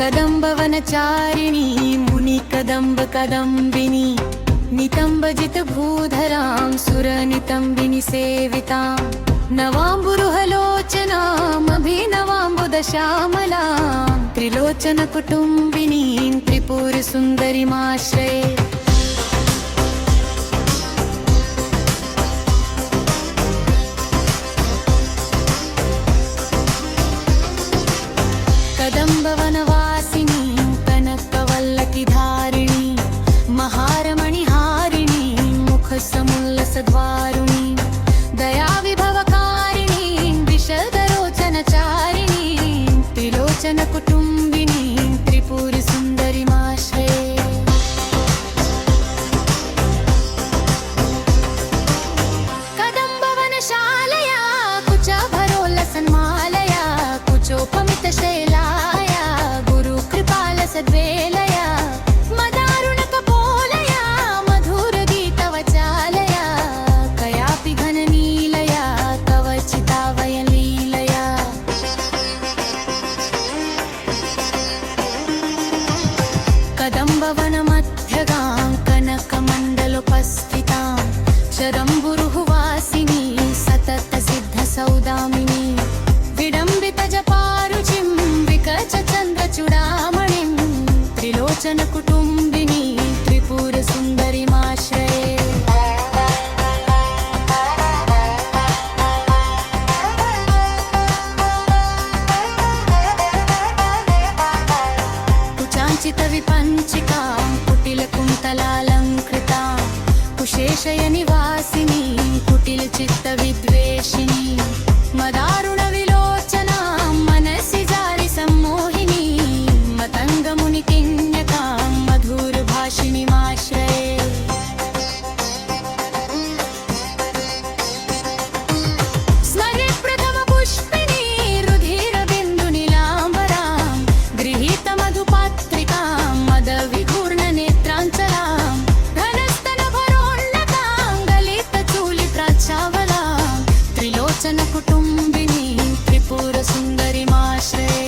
कदम्बवनचारिणी मुनि कदम्ब कदम्बिनी नितम्बजित भूधरां सुरनितम्बिनी सेवितां नवाम्बुरुहलोचनामभिनवाम्बुदश्यामलां त्रिलोचन कुटुम्बिनीं त्रिपुरसुन्दरीमाश्रये। कदम्बवनवासिनी कनकवल्लकीधारिणी महारमणिहारिणी मुखसमुल्लसद्वारुणी दयाविभवकारिणी विशदरोचनचारिणी त्रिलोचनकुटुम्बिनी त्रिपुरसुन्दरीमाश्रये। कदम्बवनशालया कुचभरोल्लसन्मालया कुचोपमितशैलाया गुरुकृपालसद्वेलया मदारुणकपोलया मधुरगीतवचालया कयापि घननीलया तव चितावयलीलया। कदम्बवनमध्यगां कनकमण्डलोपस्थितां शरम्बुरुहवासिनी सततसिद्धसौदामिनी विडम्बितजपारुचिं विकचचन्द्रचूडामणिं त्रिलोचनकुटुम्बिनी त्रिपुरसुन्दरीमाश्रये। कुचाञ्चितविपञ्चिकां कुटिलकुन्तलालङ्कृतां कुशेशयनिवासिनी कुटिलचित्तविद्वेषिणी मदारुणविलोचनां मनसि जारिसम्मोहिनी मतङ्गमुनिकिन्यकां मधुरभाषिणीमाश्रये। स्मरे प्रथमपुष्पिणी रुधिरबिन्दुनीलाम्बरां गृहीतमधुपात्रिकां मदविघूर्णनेत्राञ्चलां घनस्तनभरोन्नतां गलितचूलिप्राच्छावलां त्रिलोचनकुटुम्बिनी त्रिपुरसुन्दरीमाश्रये।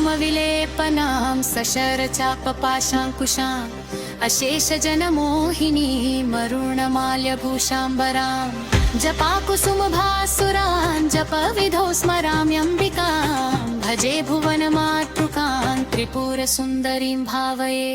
सकुङ्कुमविलेपनां सशरचापपाशाङ्कुशाम् अशेषजनमोहिनी मरुणमाल्यभूषाम्बरां जपाकुसुमभासुरान् जपविधौ स्मराम्यम्बिकां भजे भुवनमातृकां त्रिपुरसुन्दरीं भावये।